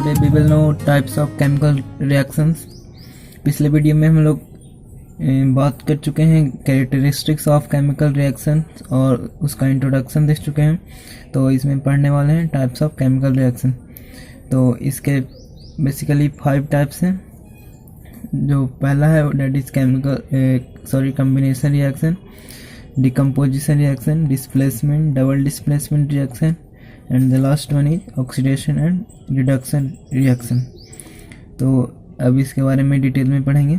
Today we will know types of chemical reactions. पिछले video में हम लोग बात कर चुके हैं कैरेक्टरिस्टिक्स ऑफ केमिकल रिएक्शन और उसका इंट्रोडक्शन देख चुके हैं। तो इसमें पढ़ने वाले हैं टाइप्स ऑफ केमिकल रिएक्शन। तो इसके बेसिकली 5 टाइप्स हैं। जो पहला है that is combination reaction, decomposition reaction, displacement, double displacement reaction, and the last one is oxidation and reduction reaction. तो अब इसके बारे में डिटेल में पढ़ेंगे।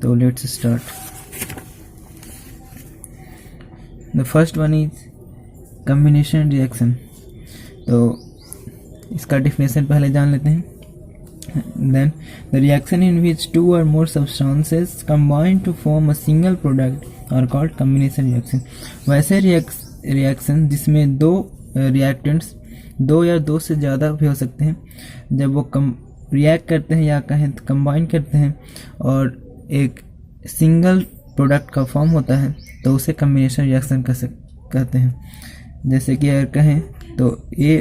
तो let's start. The first one is combination reaction. तो इसका डिफिनेशन पहले जान लेते हैं। Then the reaction in which 2 or more substances combine to form a single product are called combination reaction। वैसे रिएक्शन जिसमें दो रिएक्टेंट्स, 2 या 2 से ज़्यादा भी हो सकते हैं, जब वो रिएक्ट करते हैं या कहें तो कंबाइन करते हैं और एक सिंगल प्रोडक्ट का फॉर्म होता है तो उसे कॉम्बिनेशन रिएक्शन कहते हैं। जैसे कि अगर कहें तो ए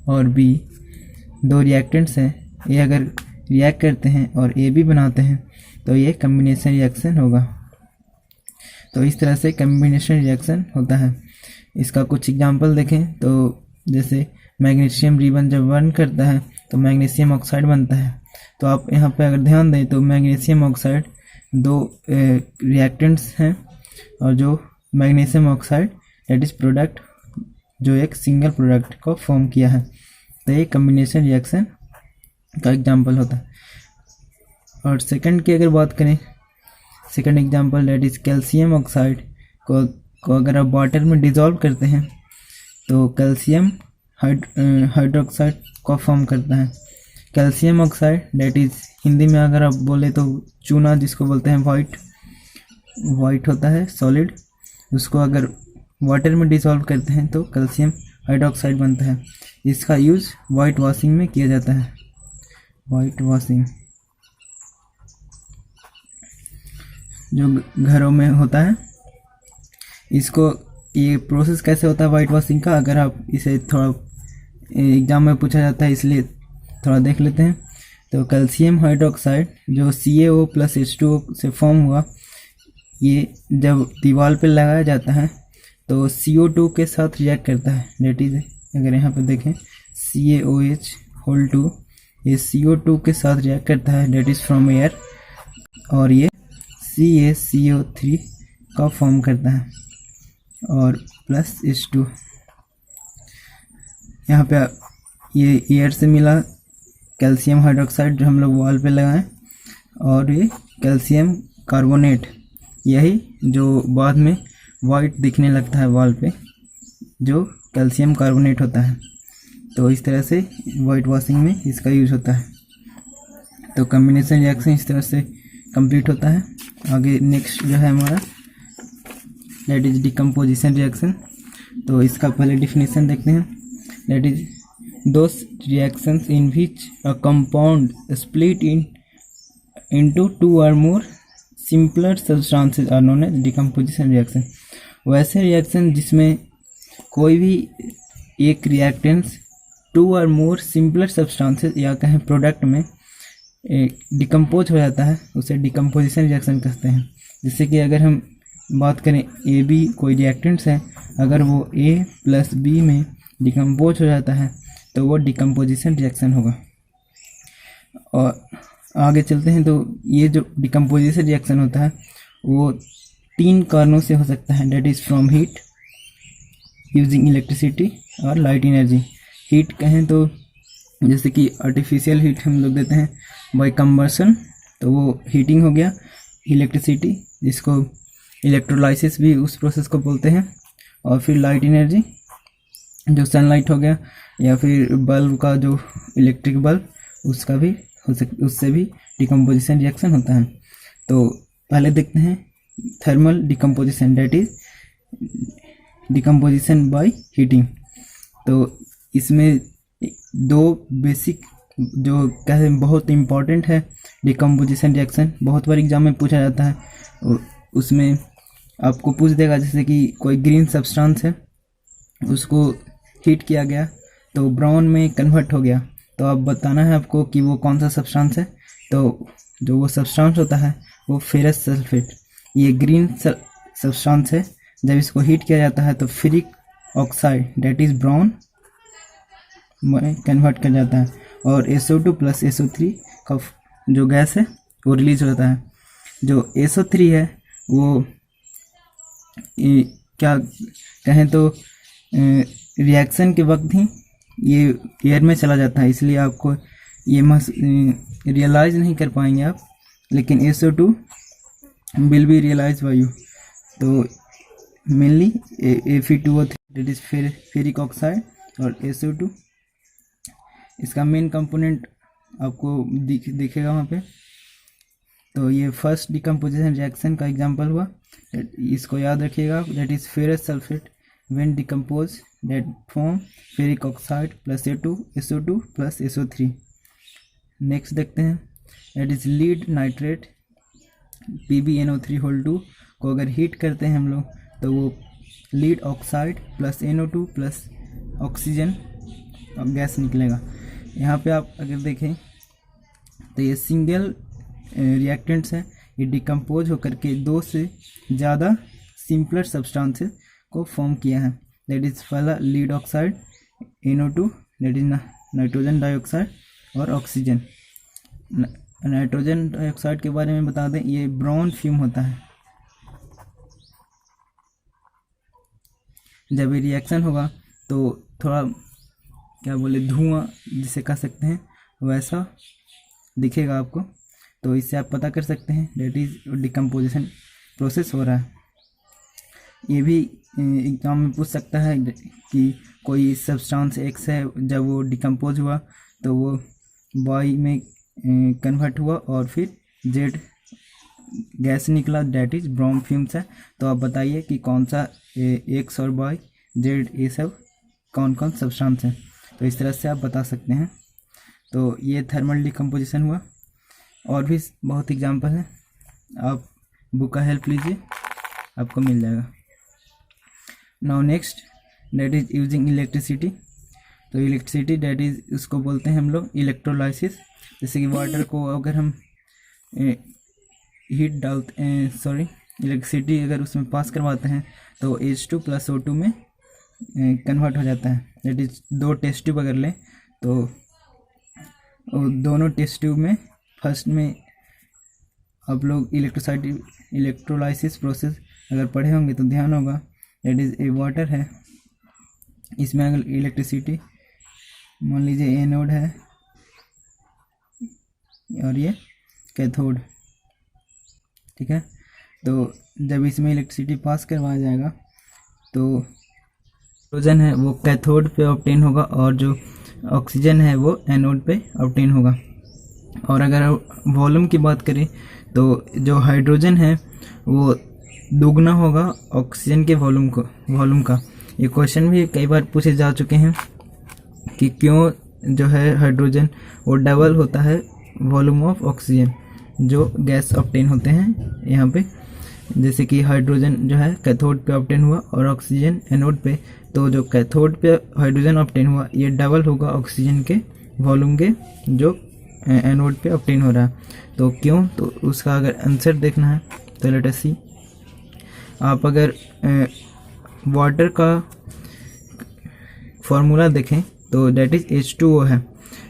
और बी 2 रिएक्टेंट्स हैं, ये अगर रिएक्ट करते हैं और ए बी बनाते हैं तो ये कॉम्बिनेशन रिएक्शन होगा। तो इस तरह से कॉम्बिनेशन रिएक्शन होता है। इसका कुछ एग्जांपल देखें तो जैसे मैग्नीशियम रिबन जब बर्न करता है तो मैग्नीशियम ऑक्साइड बनता है। तो आप यहाँ पे अगर ध्यान दें तो मैग्नीशियम ऑक्साइड 2 रिएक्टेंट्स हैं और जो magnesium oxide that is product जो एक सिंगल प्रोडक्ट को फॉर्म किया है। तो ये कॉम्बिनेशन रिएक्शन का एग्जाम्पल होता है। और सेकंड की अगर बात करें, second example that is calcium oxide को अगर आप वाटर में डिज़ोल्व करते हैं तो कैल्शियम हाइड्रोक्साइड को फॉर्म करता है। Calcium oxide that is Hindi में अगर आप बोले तो चूना, जिसको बोलते हैं वाइट होता है सॉलिड, उसको अगर वाटर में डिज़ोल्व करते हैं तो कैल्शियम हाइड्रोक्साइड बनता है। इसका यूज़ वाइट वॉशिंग में किया जाता है। वाइट वॉशिंग जो घरों में होता है, इसको ये प्रोसेस कैसे होता है वाइट वॉशिंग का, अगर आप इसे थोड़ा एग्जाम में पूछा जाता है इसलिए थोड़ा देख लेते हैं। तो कैल्शियम हाइड्रोक्साइड जो CaO+H2O से फॉर्म हुआ, ये जब दीवार पे लगाया जाता है तो CO2 के साथ रिएक्ट करता है। डेट इज अगर यहाँ पे देखें CaOH2 ये CO2 के साथ रिएक्ट करता है, डेट इज फ्रॉम एयर, और ये CaCO3 का फॉर्म करता है और प्लस H2। यहाँ पे ये एयर से मिला कैल्शियम हाइड्रोक्साइड जो हम लोग वॉल पे लगाएं, और ये कैल्शियम कार्बोनेट यही जो बाद में वाइट दिखने लगता है वॉल पे, जो कैल्शियम कार्बोनेट होता है। तो इस तरह से वाइट वॉशिंग में इसका यूज होता है। तो कॉम्बिनेशन रिएक्शन इस तरह से कंप्लीट होता है। आगे नेक्स्ट जो है हमारा दैट इज डिकम्पोजिशन रिएक्शन। तो इसका पहले डिफिनेशन देखते हैं। That is those reactions in which a compound split into 2 और more simpler substances are known as decomposition reaction. वैसे रिएक्शन जिसमें कोई भी एक रिएक्टेंस 2 और मोर सिंपलर सब्सटेंसेस या कहें प्रोडक्ट में डिकम्पोज हो जाता है, उसे डिकम्पोजिशन रिएक्शन कहते हैं। जैसे कि अगर हम बात करें AB कोई रिएक्टेंट्स है, अगर वो A + B में डिकम्पोज हो जाता है तो वो डिकम्पोजिशन रिएक्शन होगा। और आगे चलते हैं तो ये जो डिकम्पोजिशन रिएक्शन होता है वो 3 कारणों से हो सकता है। That is from heat, using electricity और लाइट एनर्जी। हीट कहें तो जैसे कि आर्टिफिशियल हीट हम लोग देते हैं बाय कंबर्सन, तो वो हीटिंग हो गया। इलेक्ट्रिसिटी जिसको इलेक्ट्रोलाइसिस भी उस प्रोसेस को बोलते हैं। और फिर लाइट एनर्जी जो सनलाइट हो गया, या फिर बल्ब का जो इलेक्ट्रिक बल्ब उसका भी उससे भी डिकम्पोजिशन रिएक्शन होता है। तो पहले देखते हैं thermal decomposition, that is decomposition by heating. तो इसमें 2 बेसिक जो कहते हैं बहुत इम्पॉर्टेंट है डिकम्पोजिशन रिएक्शन, बहुत बार एग्जाम में पूछा जाता है। उसमें आपको पूछ देगा जैसे कि कोई ग्रीन सब्सटेंस है, उसको हीट किया गया तो ब्राउन में कन्वर्ट हो गया, तो अब बताना है आपको कि वो कौन सा सब्सटेंस है। तो जो वो सब्सटेंस होता है वो फेरस सल्फेट, ये ग्रीन सब्सटेंस है। जब इसको हीट किया जाता है तो ferric oxide that is brown में कन्वर्ट कर जाता है और SO2 प्लस SO3 का जो गैस है वो रिलीज होता है। जो SO3 है वो क्या कहें तो रिएक्शन के वक्त ही ये एयर में चला जाता है, इसलिए आपको ये रियलाइज़ नहीं कर पाएंगे आप, लेकिन SO2 will be realise by you. तो mainly Fe2O3 that is ferric oxide और SO2 इसका मेन कंपोनेंट आपको दिखेगा वहाँ पे। तो ये फर्स्ट डिकम्पोजिशन रिएक्शन का एग्जांपल हुआ, इसको याद रखिएगा, that is ferrous sulphate when decompose that form ferric oxide plus SO2 plus SO3। Next देखते हैं, that is lead nitrate PbNO3(2) को अगर हीट करते हैं हम लोग तो वो lead oxide plus NO2 plus oxygen gas निकलेगा। यहाँ पे आप अगर देखें तो ये सिंगल रिएक्टेंट्स है, ये डिकम्पोज होकर के दो से ज़्यादा सिंपलर सब्सटेंसेस को फॉर्म किया है। दैट इज़ पहला lead oxide NO2 that is nitrogen dioxide और ऑक्सीजन। नाइट्रोजन डाइऑक्साइड के बारे में बता दें, ये ब्राउन फ्यूम होता है। जब ये रिएक्शन होगा तो थोड़ा क्या बोले धुआं जिसे कह सकते हैं वैसा दिखेगा आपको, तो इससे आप पता कर सकते हैं दैट इज़ डिकम्पोजिशन प्रोसेस हो रहा है। ये भी एग्जाम में पूछ सकता है कि कोई सब्सटेंस X है, जब वो डिकम्पोज हुआ तो वो Y में कन्वर्ट हुआ और फिर Z गैस निकला दैट इज़ ब्राउन फ्यूम्स है। तो आप बताइए कि कौन सा X और Y Z ये सब कौन कौन सब्सटेंस हैं। तो इस तरह से आप बता सकते हैं। तो ये थर्मल डिकम्पोजिशन हुआ, और भी बहुत एग्जाम्पल हैं, आप बुक का हेल्प लीजिए आपको मिल जाएगा। Now next that is using electricity. तो इलेक्ट्रिसिटी दैट इज़ उसको बोलते हैं हम लोग इलेक्ट्रोलाइसिस। जैसे कि वाटर को अगर हम हीट डालते इलेक्ट्रिसिटी अगर उसमें पास करवाते हैं तो H2 प्लस O2 में कन्वर्ट हो जाता है। दैट इज़ दो टेस्ट ट्यूब अगर लें तो दोनों टेस्ट ट्यूब में फर्स्ट में आप लोग इलेक्ट्रोलाइसिस प्रोसेस अगर पढ़े होंगे तो ध्यान होगा। दैट इज़ ए वाटर है, इसमें अगर इलेक्ट्रिसिटी मान लीजिए एनोड है और ये कैथोड, ठीक है। तो जब इसमें इलेक्ट्रिसिटी पास करवाया जाएगा तो हाइड्रोजन है वो कैथोड पे ऑब्टेन होगा और जो ऑक्सीजन है वो एनोड पे ऑब्टेन होगा। और अगर वॉल्यूम की बात करें तो जो हाइड्रोजन है वो दुगना होगा ऑक्सीजन के वॉल्यूम का। ये क्वेश्चन भी कई बार पूछे जा चुके हैं कि क्यों जो है हाइड्रोजन वो डबल होता है वॉल्यूम ऑफ ऑक्सीजन जो गैस ऑब्टेन होते हैं यहाँ पे। जैसे कि हाइड्रोजन जो है कैथोड पे ऑब्टेन हुआ और ऑक्सीजन एनोड पे, तो जो कैथोड पे हाइड्रोजन ऑब्टेन हुआ ये डबल होगा ऑक्सीजन के वॉल्यूम के जो एनोड पे ऑब्टेन हो रहा है। तो क्यों, तो उसका अगर आंसर देखना है तो लेट अस सी। आप अगर वाटर का फॉर्मूला देखें तो दैट इज़ H2O है।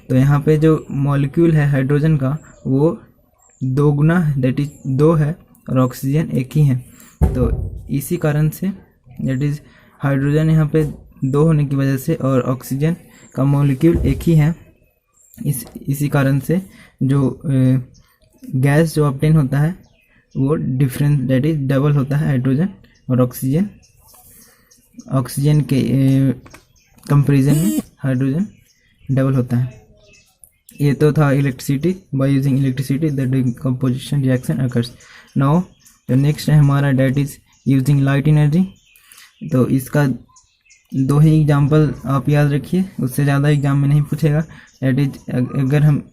तो यहाँ पे जो मॉलिक्यूल है हाइड्रोजन का वो दो गुना दैट इज़ 2 है और ऑक्सीजन एक ही है। तो इसी कारण से दैट इज़ हाइड्रोजन यहाँ पे 2 होने की वजह से और ऑक्सीजन का मॉलिक्यूल एक ही है, इसी कारण से जो गैस जो ऑब्टेन होता है वो डिफरेंस दैट इज डबल होता है हाइड्रोजन और ऑक्सीजन के कंपैरिजन में हाइड्रोजन डबल होता है। ये तो था electricity. By using electricity the decomposition reaction occurs. Now the next है हमारा that is using light energy. तो इसका 2 ही एग्जाम्पल आप याद रखिए, उससे ज़्यादा एग्जाम में नहीं पूछेगा। दैट इज अगर हम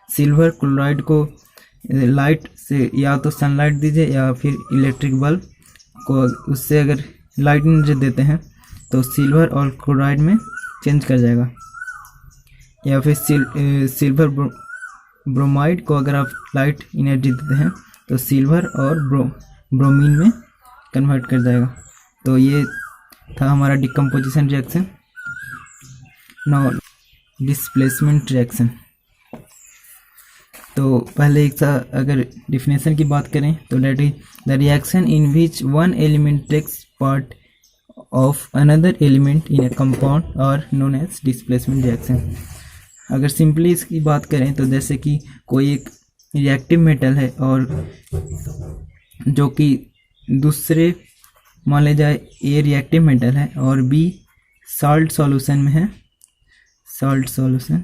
सिल्वर क्लोराइड को लाइट से या तो सनलाइट दीजिए या फिर इलेक्ट्रिक बल्ब को उससे अगर लाइट एनर्जी देते हैं तो सिल्वर और क्लोराइड में चेंज कर जाएगा। या फिर सिल्वर ब्रोमाइड को अगर आप लाइट एनर्जी देते हैं तो सिल्वर और ब्रोमीन में कन्वर्ट कर जाएगा। तो ये था हमारा decomposition reaction. Now displacement reaction. तो पहले एक सा अगर डिफिनेशन की बात करें तो that is the reaction in which one element takes part of another element in a compound और नोन एज डिस्प्लेसमेंट रिएक्शन। अगर सिंपली इसकी बात करें तो जैसे कि कोई एक रिएक्टिव मेटल है और जो कि दूसरे मान ले जाए ए रिएक्टिव मेटल है और बी सॉल्ट सॉल्यूशन में है, सॉल्ट सॉल्यूशन,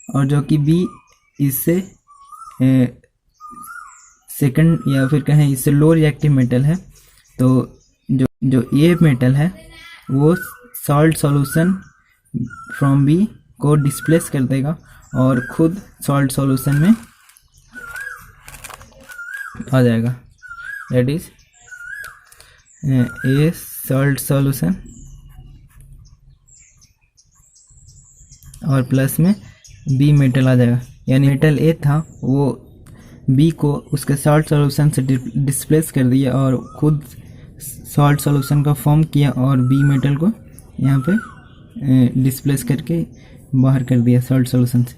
और जो कि बी इससे सेकंड या फिर कहें इससे लो रिएक्टिव मेटल है। तो जो ए मेटल है वो सॉल्ट सॉल्यूशन फ्रॉम बी को डिस्प्लेस कर देगा और खुद सॉल्ट सॉल्यूशन में आ जाएगा। That is a salt solution और प्लस में बी मेटल आ जाएगा, यानी मेटल ए था वो बी को उसके सॉल्ट सॉल्यूशन से डिस्प्लेस कर दिया और खुद सॉल्ट सॉल्यूशन का फॉर्म किया और बी मेटल को यहाँ पे डिस्प्लेस करके बाहर कर दिया सॉल्ट सॉल्यूशन से।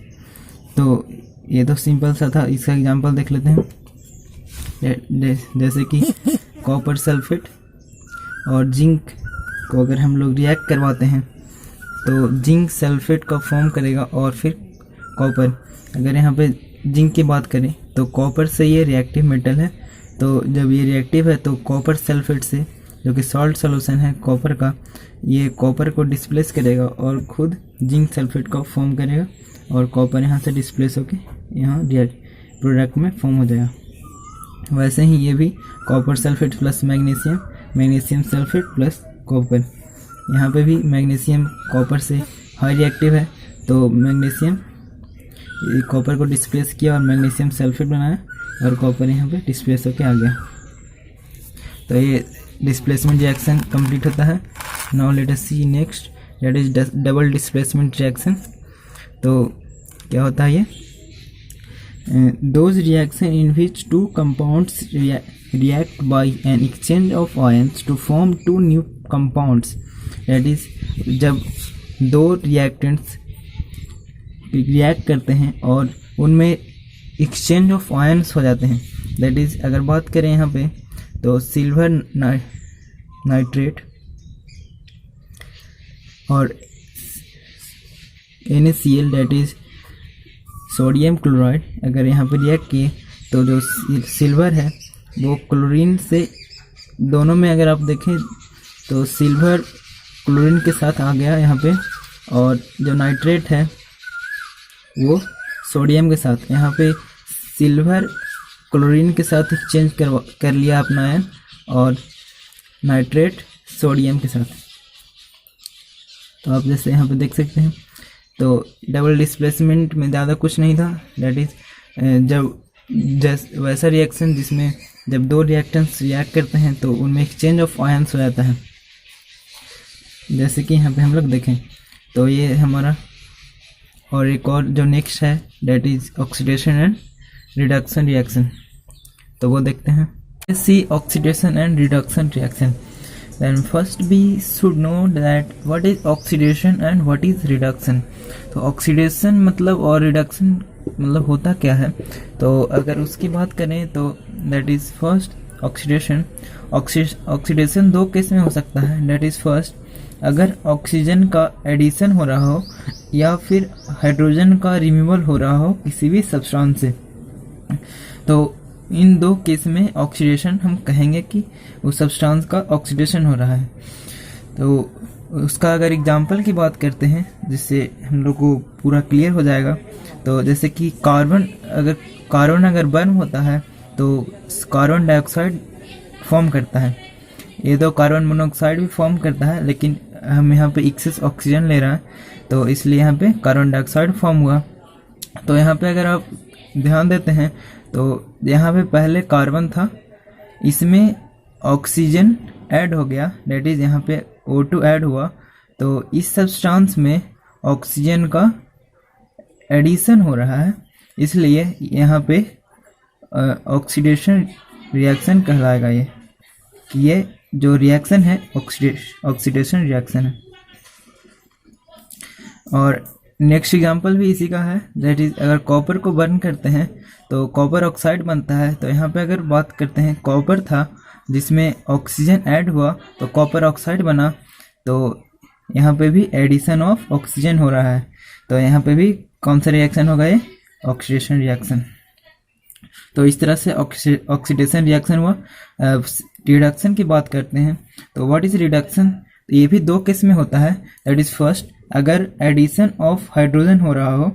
तो ये तो सिंपल सा था। इसका एग्जांपल देख लेते हैं। जैसे कि कॉपर सल्फेट और जिंक को अगर हम लोग रिएक्ट करवाते हैं तो जिंक सल्फेट का फॉर्म करेगा और फिर कॉपर। अगर यहाँ पे जिंक की बात करें तो कॉपर से ये रिएक्टिव मेटल है, तो जब ये रिएक्टिव है तो कॉपर सल्फेट से जो कि सॉल्ट सॉल्यूशन है कॉपर का, ये कॉपर को डिस्प्लेस करेगा और खुद जिंक सल्फेट का फॉर्म करेगा और कॉपर यहाँ से डिस्प्लेस होके यहाँ प्रोडक्ट में फॉर्म हो जाएगा। वैसे ही ये भी copper sulphate plus magnesium, magnesium sulphate plus copper. यहाँ पे भी मैग्नीशियम कॉपर से हाई रिएक्टिव है तो मैग्नीशियम कॉपर को डिस्प्लेस किया और मैग्नीशियम सल्फेट बनाया और कॉपर यहाँ पे डिस्प्लेस होके आ गया। तो ये डिस्प्लेसमेंट रिएक्शन कंप्लीट होता है। Now let us see next, that is double displacement reaction. तो क्या होता है ये? Those reaction in which two compounds react by an exchange of ions to form two new compounds, that is जब दो reactants react करते हैं और उनमें एक्सचेंज ऑफ आयन्स हो जाते हैं। दैट इज अगर बात करें यहाँ पे तो सिल्वर नाइट्रेट और NaCl that is sodium chloride अगर यहाँ पे रिएक्ट किए तो जो सिल्वर है वो क्लोरीन से, दोनों में अगर आप देखें तो सिल्वर क्लोरीन के साथ आ गया यहाँ पे, और जो नाइट्रेट है वो सोडियम के साथ। यहाँ पे सिल्वर क्लोरीन के साथ एक्सचेंज कर लिया अपना आयन और नाइट्रेट सोडियम के साथ। तो आप जैसे यहाँ पे देख सकते हैं तो डबल डिस्प्लेसमेंट में ज़्यादा कुछ नहीं था। दैट इज जब वैसा रिएक्शन जिसमें जब दो रिएक्टेंट्स रिएक्ट करते हैं तो उनमें एक्सचेंज ऑफ आयन्स हो जाता है। जैसे कि यहाँ पे हम लोग देखें तो ये हमारा, और एक और जो नेक्स्ट है that is oxidation and reduction reaction. तो वो देखते हैं। See oxidation and reduction reaction. Then first we should know that what is oxidation and what is reduction। तो ऑक्सीडेशन मतलब और रिडक्शन मतलब होता क्या है, तो अगर उसकी बात करें तो that is first oxidation. Oxidation दो केस में हो सकता है। दैट इज़ फर्स्ट अगर ऑक्सीजन का एडिशन हो रहा हो या फिर हाइड्रोजन का रिमूवल हो रहा हो किसी भी सब्सटेंस से, तो इन दो केस में ऑक्सीडेशन हम कहेंगे कि उस सब्सटेंस का ऑक्सीडेशन हो रहा है। तो उसका अगर एग्जांपल की बात करते हैं जिससे हम लोग को पूरा क्लियर हो जाएगा, तो जैसे कि कार्बन अगर बर्न होता है तो कार्बन डाइऑक्साइड फॉर्म करता है। ये तो कार्बन मोनोऑक्साइड भी फॉर्म करता है, लेकिन हम यहाँ पे एक्सेस ऑक्सीजन ले रहे हैं तो इसलिए यहाँ पे कार्बन डाइऑक्साइड फॉर्म हुआ। तो यहाँ पे अगर आप ध्यान देते हैं तो यहाँ पे पहले कार्बन था, इसमें ऑक्सीजन ऐड हो गया, डेट इज़ यहाँ पे O2 ऐड हुआ तो इस सब्सटेंस में ऑक्सीजन का एडिशन हो रहा है, इसलिए यहाँ पे ऑक्सीडेशन रिएक्शन कहलाएगा ये, कि ये जो रिएक्शन है ऑक्सीडेशन रिएक्शन है। और नेक्स्ट एग्जांपल भी इसी का है, दैट इज अगर कॉपर को बर्न करते हैं तो कॉपर ऑक्साइड बनता है। तो यहाँ पे अगर बात करते हैं, कॉपर था जिसमें ऑक्सीजन ऐड हुआ तो कॉपर ऑक्साइड बना, तो यहाँ पे भी एडिशन ऑफ ऑक्सीजन हो रहा है, तो यहाँ पे भी कौन सा रिएक्शन होगा, ये ऑक्सीडेशन रिएक्शन। तो इस तरह से ऑक्सीडेशन रिएक्शन हुआ। रिडक्शन की बात करते हैं तो व्हाट इज रिडक्शन, तो ये भी दो केस में होता है। दैट इज फर्स्ट, अगर एडिशन ऑफ हाइड्रोजन हो रहा हो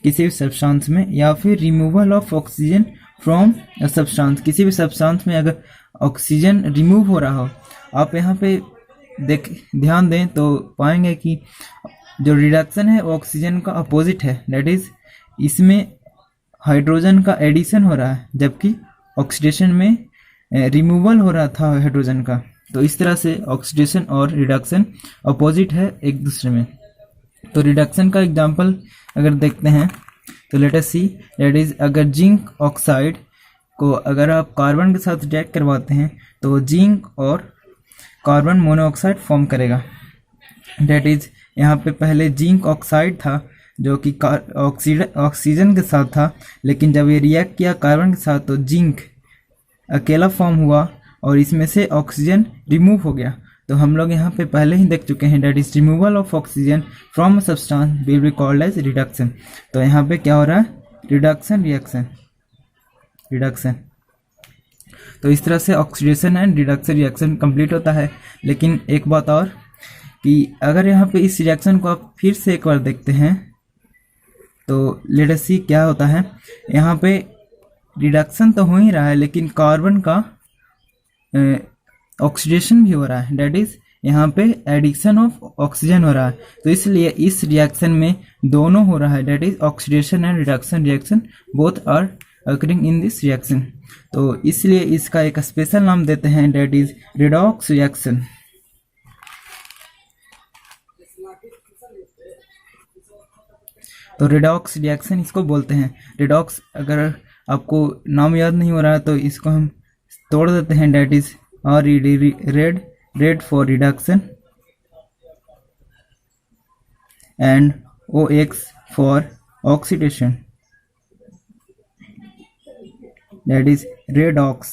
किसी भी सब्सटेंस में, या फिर removal of oxygen from a substance, किसी भी सब्सटेंस में अगर ऑक्सीजन रिमूव हो रहा हो। आप यहाँ पे ध्यान दें तो पाएंगे कि जो रिडक्शन है वो ऑक्सीजन का अपोजिट है, दैट इज इसमें हाइड्रोजन का एडिशन हो रहा है, जबकि ऑक्सीडेशन में रिमूवल हो रहा था हाइड्रोजन का। तो इस तरह से ऑक्सीडेशन और रिडक्शन अपोजिट है एक दूसरे में। तो रिडक्शन का एग्जांपल अगर देखते हैं तो let us see, that is अगर जिंक ऑक्साइड को अगर आप कार्बन के साथ रिएक्ट करवाते हैं तो जिंक और कार्बन मोनोऑक्साइड फॉर्म करेगा। दैट इज यहाँ पे पहले जिंक ऑक्साइड था जो कि ऑक्सीजन के साथ था, लेकिन जब ये रिएक्ट किया कार्बन के साथ तो जिंक अकेला फॉर्म हुआ और इसमें से ऑक्सीजन रिमूव हो गया। तो हम लोग यहाँ पे पहले ही देख चुके हैं, that is removal of oxygen from substance will be called as reduction. तो यहाँ पे क्या हो रहा है, रिडक्शन रिएक्शन, रिडक्शन। तो इस तरह से oxidation and reduction reaction complete होता है। लेकिन एक बात और, कि अगर यहाँ पे इस रिएक्शन को आप फिर से एक बार देखते हैं तो लेट अस सी क्या होता है। यहाँ पे रिडक्शन तो हो ही रहा है, लेकिन कार्बन का ऑक्सीडेशन भी हो रहा है, दैट इज यहाँ पे एडिशन ऑफ ऑक्सीजन हो रहा है। तो इसलिए इस रिएक्शन में दोनों हो रहा है, that is oxidation and reduction reaction both are occurring in this reaction. तो इसलिए इसका एक स्पेशल नाम देते हैं, दैट इज रिडॉक्स रिएक्शन। तो रिडॉक्स रिएक्शन इसको बोलते हैं। रिडॉक्स अगर आपको नाम याद नहीं हो रहा है तो इसको हम तोड़ देते हैं, that is red for reduction and OX for oxidation, that is redox.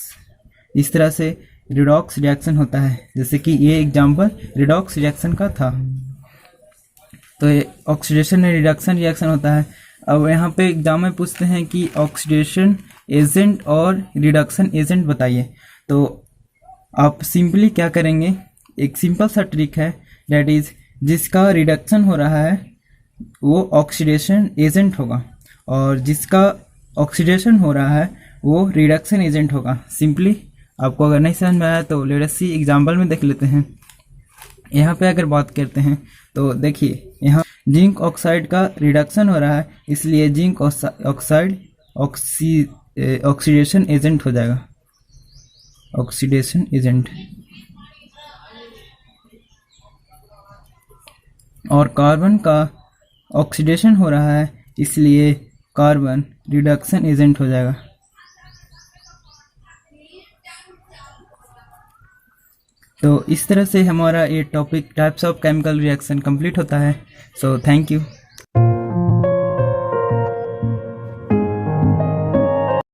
इस तरह से रिडॉक्स रिएक्शन होता है, जैसे कि ये एग्जांपल रिडॉक्स रिएक्शन का था। तो ये ऑक्सीडेशन एंड रिडक्शन रिएक्शन होता है। अब यहाँ पे एग्जाम में पूछते हैं कि ऑक्सीडेशन एजेंट और रिडक्शन एजेंट बताइए। तो आप सिंपली क्या करेंगे, एक सिंपल सा ट्रिक है, दैट इज जिसका रिडक्शन हो रहा है वो ऑक्सीडेशन एजेंट होगा और जिसका ऑक्सीडेशन हो रहा है वो रिडक्शन एजेंट होगा। सिंपली आपको अगर नहीं समझ में आया तो लेट अस सी एग्जांपल में देख लेते हैं। यहाँ पे अगर बात करते हैं तो देखिए, यहाँ जिंक ऑक्साइड का रिडक्शन हो रहा है, इसलिए जिंक ऑक्साइड ऑक्सीडेशन एजेंट हो जाएगा, ऑक्सीडेशन एजेंट। और कार्बन का ऑक्सीडेशन हो रहा है, इसलिए कार्बन रिडक्शन एजेंट हो जाएगा। तो इस तरह से हमारा ये topic types of chemical reaction complete होता है। So thank you.